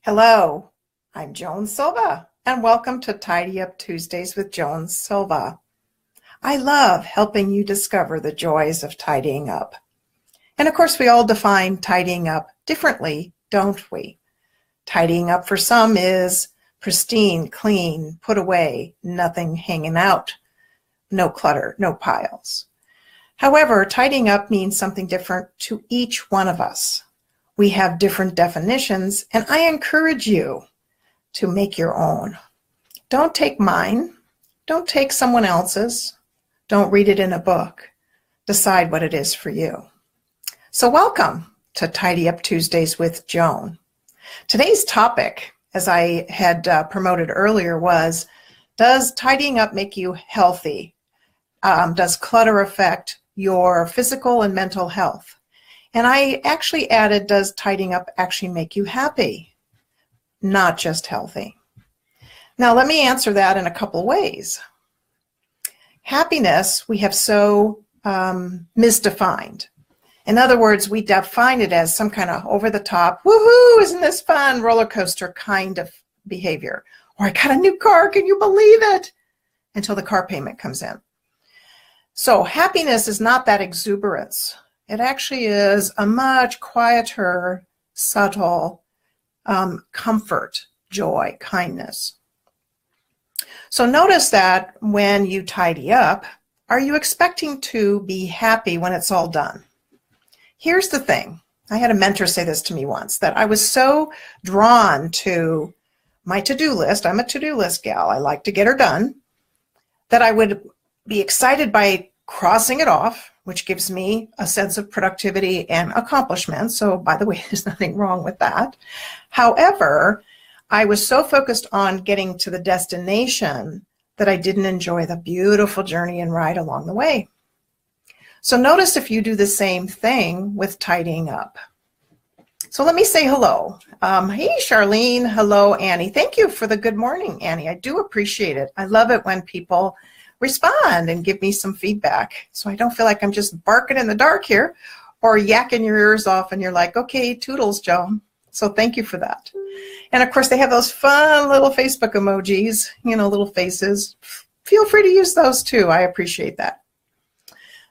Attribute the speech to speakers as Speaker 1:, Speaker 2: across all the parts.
Speaker 1: Hello, I'm Joan Silva, and welcome to Tidy Up Tuesdays with Joan Silva. I love helping you discover the joys of tidying up. And of course, we all define tidying up differently, don't we? Tidying up for some is pristine, clean, put away, nothing hanging out, no clutter, no piles. However, tidying up means something different to each one of us. We have different definitions, and I encourage you to make your own. Don't take mine. Don't take someone else's. Don't read it in a book. Decide what it is for you. So welcome to Tidy Up Tuesdays with Joan. Today's topic, as I had promoted earlier, was, does tidying up make you healthy? Does clutter affect your physical and mental health? And I actually added, does tidying up actually make you happy? Not just healthy. Now, let me answer that in a couple ways. Happiness, we have so misdefined. In other words, we define it as some kind of over-the-top, woohoo, isn't this fun, roller coaster kind of behavior. Or I got a new car, can you believe it? Until the car payment comes in. So happiness is not that exuberance. It actually is a much quieter, subtle comfort, joy, kindness. So notice that when you tidy up, are you expecting to be happy when it's all done? Here's the thing. I had a mentor say this to me once, that I was so drawn to my to-do list. I'm a to-do list gal. I like to get her done. That I would be excited by crossing it off, which gives me a sense of productivity and accomplishment. So, by the way, there's nothing wrong with that. However, I was so focused on getting to the destination that I didn't enjoy the beautiful journey and ride along the way. So notice if you do the same thing with tidying up. So let me say hello. Hey, Charlene. Hello, Annie. Thank you for the good morning, Annie. I do appreciate it. I love it when people respond and give me some feedback, so I don't feel like I'm just barking in the dark here or yakking your ears off and you're like, okay, toodles, Joan. So thank you for that. And of course, they have those fun little Facebook emojis, little faces. Feel free to use those too. I appreciate that.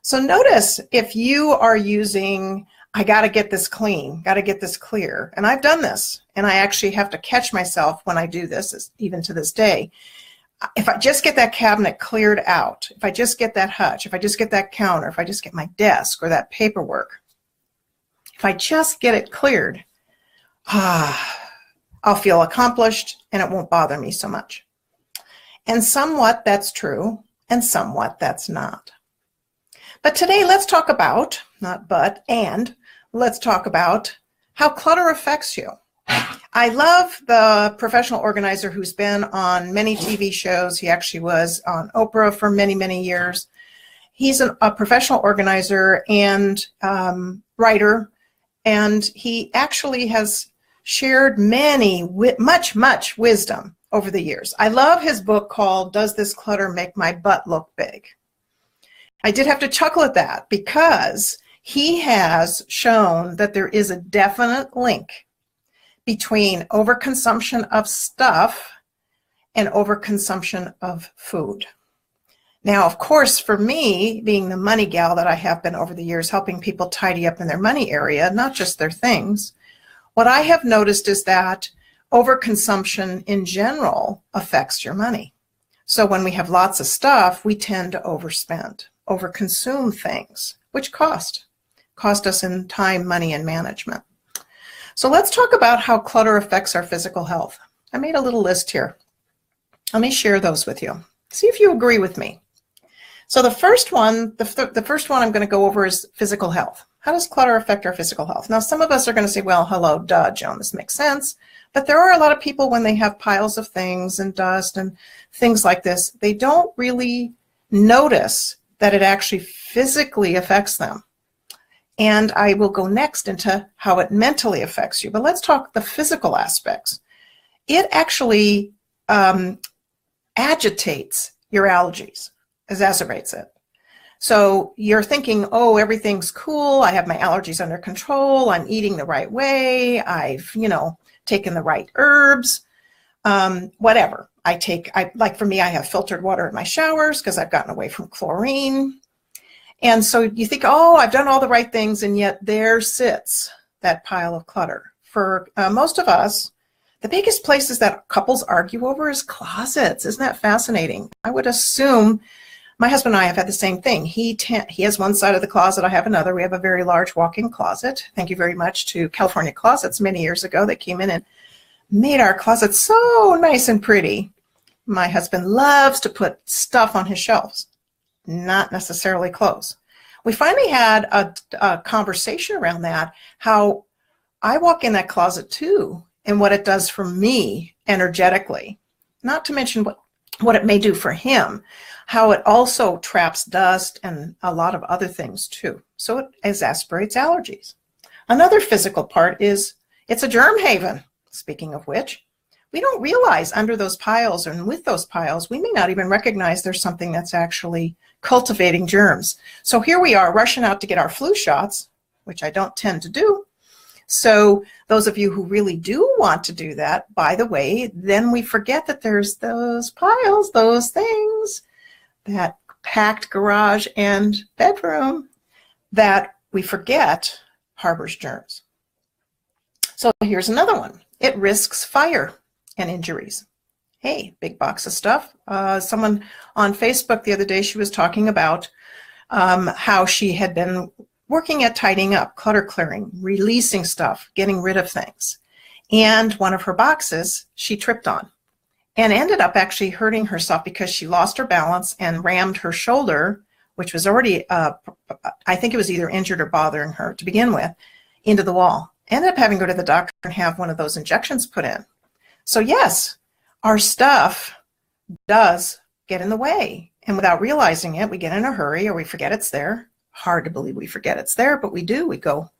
Speaker 1: So notice if you are using, I got to get this clean, got to get this clear. And I've done this, and I actually have to catch myself when I do this, even to this day. If I just get that cabinet cleared out, if I just get that hutch, if I just get that counter, if I just get my desk or that paperwork, if I just get it cleared, I'll feel accomplished and it won't bother me so much. And somewhat that's true, and somewhat that's not. But today let's talk about, not but, and let's talk about how clutter affects you. I love the professional organizer who's been on many TV shows. He actually was on Oprah for many, many years. He's a professional organizer and writer, and he actually has shared much wisdom over the years. I love his book called Does This Clutter Make My Butt Look Big? I did have to chuckle at that because he has shown that there is a definite link between overconsumption of stuff and overconsumption of food. Now, of course, for me, being the money gal that I have been over the years, helping people tidy up in their money area, not just their things, what I have noticed is that overconsumption in general affects your money. So when we have lots of stuff, we tend to overspend, overconsume things, which cost us in time, money, and management. So let's talk about how clutter affects our physical health. I made a little list here. Let me share those with you. See if you agree with me. So the first one I'm going to go over is physical health. How does clutter affect our physical health? Now, some of us are going to say, well, hello, duh, Joan, this makes sense. But there are a lot of people when they have piles of things and dust and things like this, they don't really notice that it actually physically affects them. And I will go next into how it mentally affects you. But let's talk the physical aspects. It actually agitates your allergies, exacerbates it. So you're thinking, oh, everything's cool. I have my allergies under control. I'm eating the right way. I've, taken the right herbs, whatever. Like for me, I have filtered water in my showers because I've gotten away from chlorine. And so you think, oh, I've done all the right things. And yet there sits that pile of clutter. For most of us, the biggest places that couples argue over is closets. Isn't that fascinating? I would assume my husband and I have had the same thing. He has one side of the closet, I have another. We have a very large walk-in closet. Thank you very much to California Closets many years ago that came in and made our closet so nice and pretty. My husband loves to put stuff on his shelves, not necessarily clothes. We finally had a conversation around that, how I walk in that closet too, and what it does for me energetically, not to mention what it may do for him, how it also traps dust and a lot of other things too. So it exacerbates allergies. Another physical part is it's a germ haven. Speaking of which, we don't realize under those piles and with those piles, we may not even recognize there's something that's actually cultivating germs. So here we are rushing out to get our flu shots, which I don't tend to do. So those of you who really do want to do that, by the way, then we forget that there's those piles, those things, that packed garage and bedroom that we forget harbors germs. So here's another one. It risks fire and injuries. Hey, big box of stuff. Someone on Facebook the other day, she was talking about how she had been working at tidying up, clutter clearing, releasing stuff, getting rid of things. And one of her boxes she tripped on and ended up actually hurting herself because she lost her balance and rammed her shoulder, which was already, I think it was either injured or bothering her to begin with, into the wall. Ended up having to go to the doctor and have one of those injections put in. So yes, our stuff does get in the way. And without realizing it, we get in a hurry or we forget it's there. Hard to believe we forget it's there, but we do. We go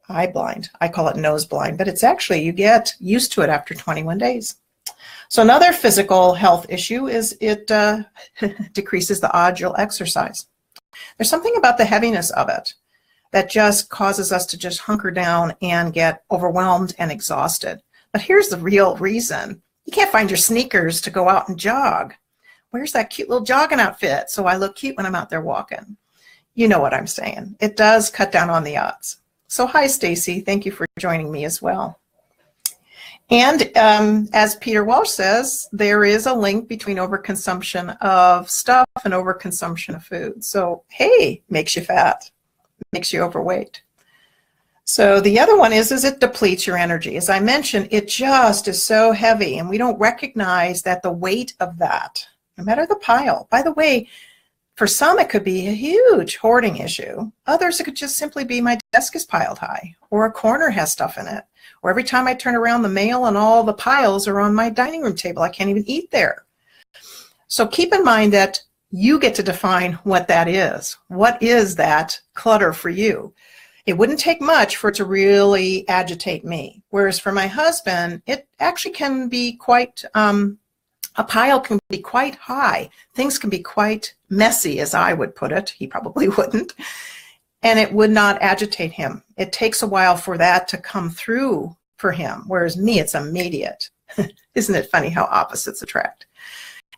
Speaker 1: eye blind. I call it nose blind, but it's actually, you get used to it after 21 days. So another physical health issue is it decreases the odds you'll exercise. There's something about the heaviness of it that just causes us to just hunker down and get overwhelmed and exhausted. But here's the real reason. You can't find your sneakers to go out and jog. Where's that cute little jogging outfit so I look cute when I'm out there walking? You know what I'm saying. It does cut down on the odds. So hi, Stacy. Thank you for joining me as well. And as Peter Walsh says, there is a link between overconsumption of stuff and overconsumption of food. So, hey, makes you fat, makes you overweight. So the other one is it depletes your energy. As I mentioned, it just is so heavy, and we don't recognize that the weight of that, no matter the pile. By the way, for some, it could be a huge hoarding issue. Others, it could just simply be my desk is piled high, or a corner has stuff in it, or every time I turn around, the mail and all the piles are on my dining room table. I can't even eat there. So keep in mind that you get to define what that is. What is that clutter for you? It wouldn't take much for it to really agitate me. Whereas for my husband, it actually can be quite, a pile can be quite high. Things can be quite messy, as I would put it. He probably wouldn't. And it would not agitate him. It takes a while for that to come through for him, whereas me, it's immediate. Isn't it funny how opposites attract?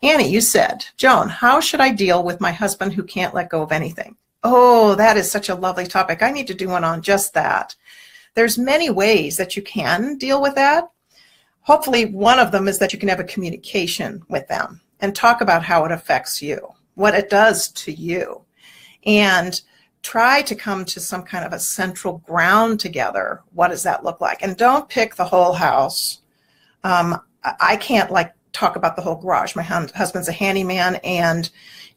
Speaker 1: Annie, you said, Joan, how should I deal with my husband who can't let go of anything? Oh, that is such a lovely topic. I need to do one on just that. There's many ways that you can deal with that. Hopefully one of them is that you can have a communication with them and talk about how it affects you, what it does to you, and try to come to some kind of a central ground together. What does that look like? And don't pick the whole house. I can't talk about the whole garage. My husband's a handyman and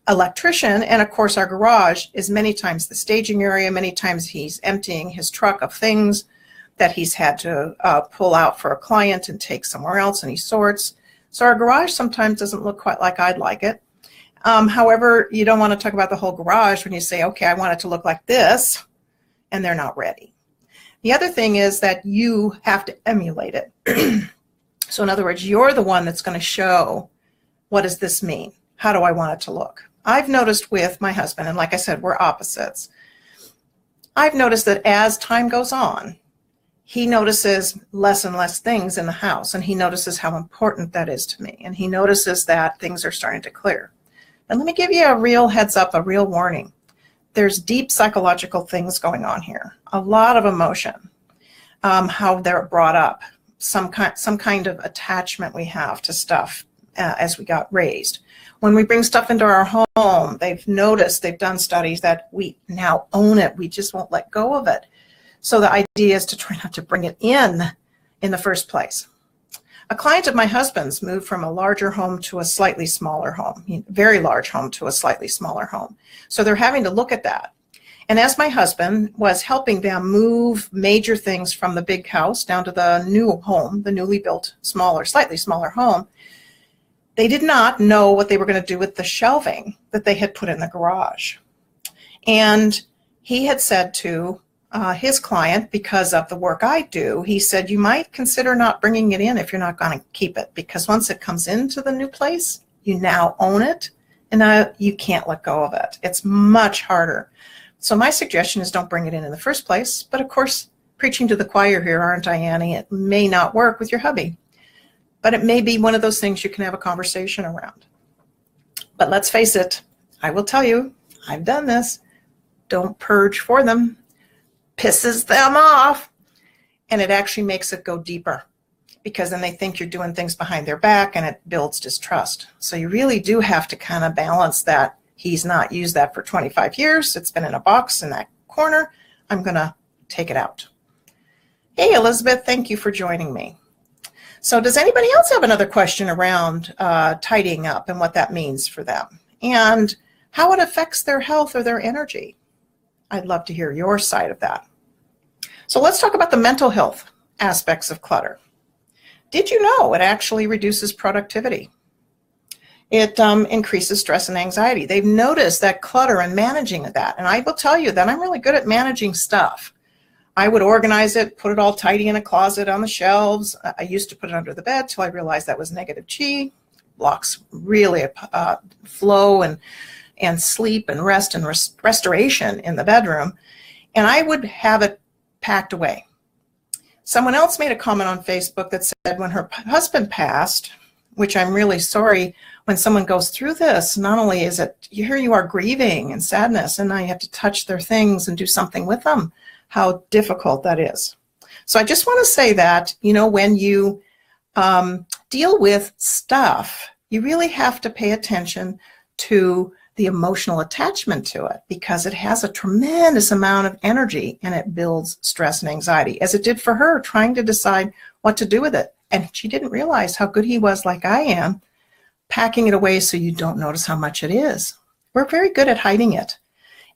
Speaker 1: electrician, and of course our garage is many times the staging area. Many times he's emptying his truck of things that he's had to pull out for a client and take somewhere else, and he sorts. So our garage sometimes doesn't look quite like I'd like it. However, you don't want to talk about the whole garage when you say, okay, I want it to look like this, and they're not ready. The other thing is that you have to emulate it. So in other words, you're the one that's going to show, what does this mean? How do I want it to look? I've noticed with my husband, and like I said, we're opposites. I've noticed that as time goes on, he notices less and less things in the house, and he notices how important that is to me, and he notices that things are starting to clear. And let me give you a real heads up, a real warning. There's deep psychological things going on here, a lot of emotion, how they're brought up, some kind of attachment we have to stuff as we got raised. When we bring stuff into our home, they've noticed, they've done studies that we now own it. We just won't let go of it. So the idea is to try not to bring it in the first place. A client of my husband's moved from a larger home to a slightly smaller home, very large home to a slightly smaller home. So they're having to look at that. And as my husband was helping them move major things from the big house down to the new home, the newly built, slightly smaller home, they did not know what they were going to do with the shelving that they had put in the garage. And he had said to his client, because of the work I do, he said, you might consider not bringing it in if you're not going to keep it, because once it comes into the new place, you now own it, and now you can't let go of it. It's much harder. So my suggestion is don't bring it in the first place. But of course, preaching to the choir here, aren't I, Annie? It may not work with your hubby, but it may be one of those things you can have a conversation around. But let's face it, I will tell you, I've done this. Don't purge for them. Pisses them off, and it actually makes it go deeper, because then they think you're doing things behind their back, and it builds distrust. So you really do have to kind of balance that. He's not used that for 25 years. It's been in a box in that corner. I'm going to take it out. Hey, Elizabeth, thank you for joining me. So does anybody else have another question around tidying up and what that means for them and how it affects their health or their energy? I'd love to hear your side of that. So let's talk about the mental health aspects of clutter. Did you know it actually reduces productivity? It increases stress and anxiety. They've noticed that clutter and managing of that. And I will tell you that I'm really good at managing stuff. I would organize it, put it all tidy in a closet on the shelves. I used to put it under the bed till I realized that was negative chi. Blocks really flow and sleep and rest and restoration in the bedroom. And I would have it packed away. Someone else made a comment on Facebook that said when her husband passed, which I'm really sorry, when someone goes through this, not only is it, here you are grieving and sadness, and now you have to touch their things and do something with them, how difficult that is. So I just want to say that, when you deal with stuff, you really have to pay attention to the emotional attachment to it, because it has a tremendous amount of energy and it builds stress and anxiety, as it did for her trying to decide what to do with it. And she didn't realize how good he was, like I am, packing it away so you don't notice how much it is. We're very good at hiding it.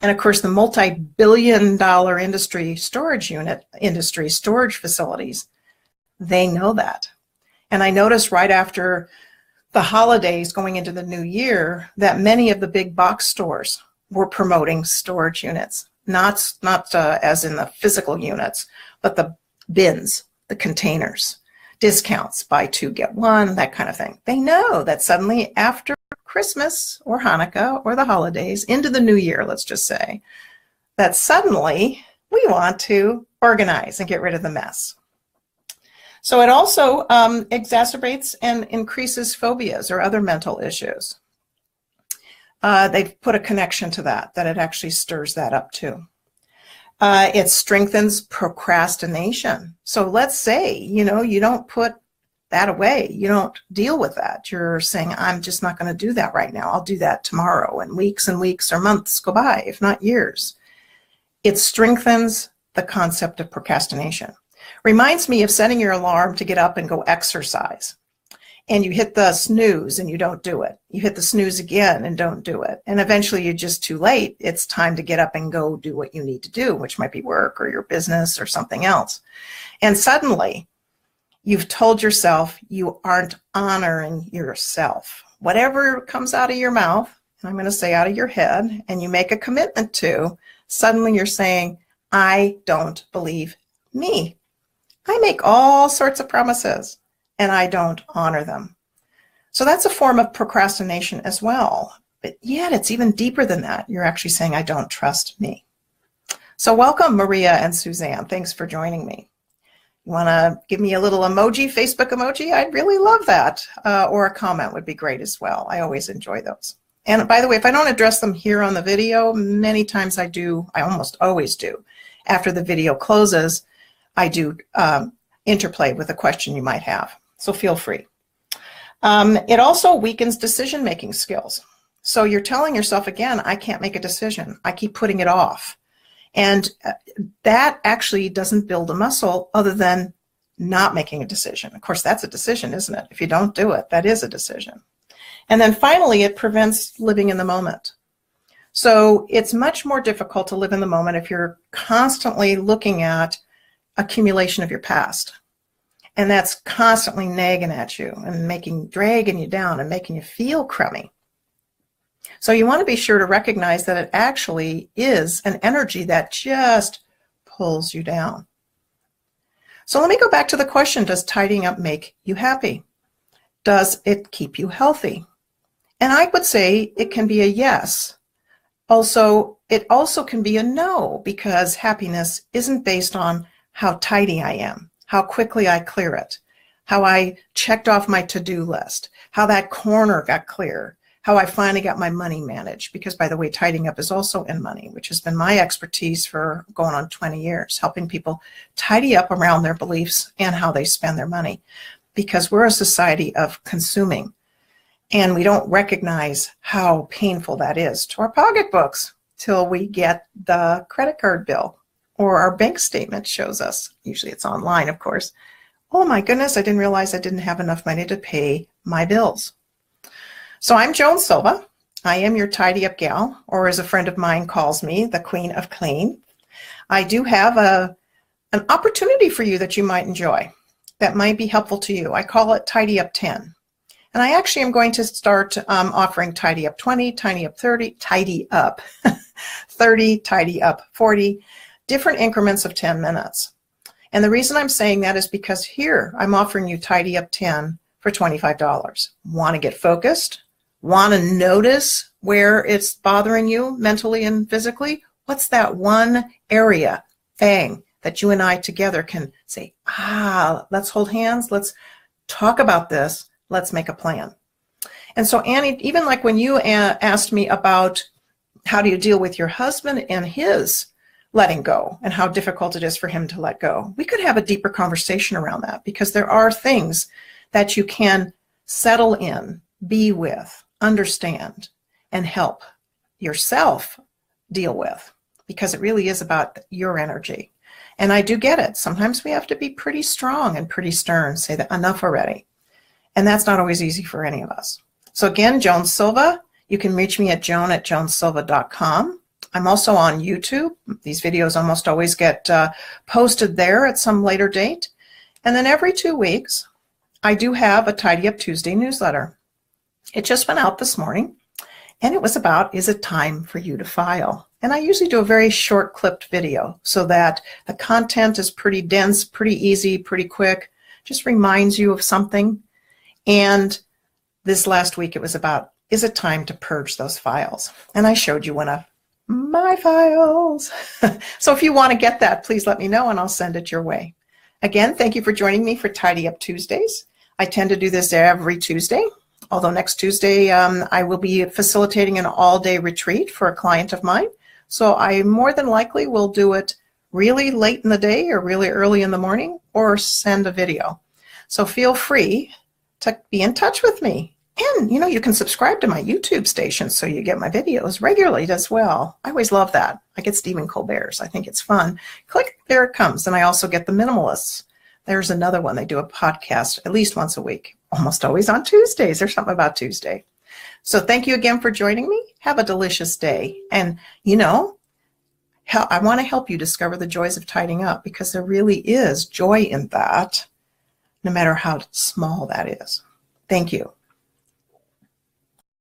Speaker 1: And of course, the multi-billion-dollar storage facilities, they know that. And I noticed right after the holidays going into the new year that many of the big box stores were promoting storage units, not as in the physical units, but the bins, the containers, discounts, buy two, get one, that kind of thing. They know that suddenly after Christmas or Hanukkah or the holidays into the new year, let's just say, that suddenly we want to organize and get rid of the mess. So it also exacerbates and increases phobias or other mental issues. They've put a connection to that it actually stirs that up too. It strengthens procrastination. So let's say, you don't put that away. You don't deal with that. You're saying, I'm just not going to do that right now. I'll do that tomorrow. And weeks or months go by, if not years. It strengthens the concept of procrastination. Reminds me of setting your alarm to get up and go exercise. And you hit the snooze and you don't do it. You hit the snooze again and don't do it. And eventually you're just too late. It's time to get up and go do what you need to do, which might be work or your business or something else. And suddenly you've told yourself you aren't honoring yourself. Whatever comes out of your mouth, and I'm going to say out of your head, and you make a commitment to, suddenly you're saying, I don't believe me. I make all sorts of promises and I don't honor them. So that's a form of procrastination as well. But yet it's even deeper than that. You're actually saying, I don't trust me. So welcome, Maria and Suzanne. Thanks for joining me. You want to give me a little emoji, Facebook emoji? I'd really love that. Or a comment would be great as well. I always enjoy those. And by the way, if I don't address them here on the video, many times I do, I almost always do. After the video closes, I do interplay with a question you might have. So feel free. It also weakens decision-making skills. So you're telling yourself, again, I can't make a decision. I keep putting it off. And that actually doesn't build a muscle other than not making a decision. Of course, that's a decision, isn't it? If you don't do it, that is a decision. And then finally, it prevents living in the moment. So it's much more difficult to live in the moment if you're constantly looking at accumulation of your past. And that's constantly nagging at you and dragging you down and making you feel crummy. So you want to be sure to recognize that it actually is an energy that just pulls you down. So let me go back to the question, does tidying up make you happy? Does it keep you healthy? And I would say it can be a yes. It also can be a no, because happiness isn't based on how tidy I am, how quickly I clear it, how I checked off my to-do list, how that corner got clear, how I finally got my money managed. Because, by the way, tidying up is also in money, which has been my expertise for going on 20 years, helping people tidy up around their beliefs and how they spend their money. Because we're a society of consuming, and we don't recognize how painful that is to our pocketbooks till we get the credit card bill or our bank statement shows us. Usually it's online, of course. Oh my goodness, I didn't realize I didn't have enough money to pay my bills. So I'm Joan Silva. I am your tidy up gal, or as a friend of mine calls me, the Queen of Clean. I do have an opportunity for you that you might enjoy, that might be helpful to you. I call it Tidy Up 10. And I actually am going to start offering Tidy Up 20, Tidy Up 30, Tidy Up 30, Tidy Up 40, different increments of 10 minutes. And the reason I'm saying that is because here I'm offering you Tidy Up 10 for $25. Want to get focused? Want to notice where it's bothering you mentally and physically? What's that one area, bang, that you and I together can say, let's hold hands, let's talk about this, let's make a plan. And so, Annie, even like when you asked me about how do you deal with your husband and his letting go and how difficult it is for him to let go, we could have a deeper conversation around that, because there are things that you can settle in, be with, understand, and help yourself deal with, because it really is about your energy. And I do get it. Sometimes we have to be pretty strong and pretty stern, say that enough already. And that's not always easy for any of us. So again, Joan Silva, you can reach me at joan@joansilva.com. I'm also on YouTube. These videos almost always get posted there at some later date. And then every 2 weeks, I do have a Tidy Up Tuesday newsletter. It just went out this morning, and it was about, is it time for you to file? And I usually do a very short clipped video so that the content is pretty dense, pretty easy, pretty quick, just reminds you of something. And this last week it was about, is it time to purge those files? And I showed you one of my files. So if you want to get that, please let me know and I'll send it your way. Again, thank you for joining me for Tidy Up Tuesdays. I tend to do this every Tuesday, although next Tuesday I will be facilitating an all-day retreat for a client of mine. So I more than likely will do it really late in the day or really early in the morning, or send a video. So feel free to be in touch with me. And, you can subscribe to my YouTube station so you get my videos regularly as well. I always love that. I get Stephen Colbert's. I think it's fun. Click, there it comes. And I also get the Minimalists. There's another one. They do a podcast at least once a week, almost always on Tuesdays. There's something about Tuesday. So thank you again for joining me. Have a delicious day. And, I want to help you discover the joys of tidying up, because there really is joy in that, no matter how small that is. Thank you.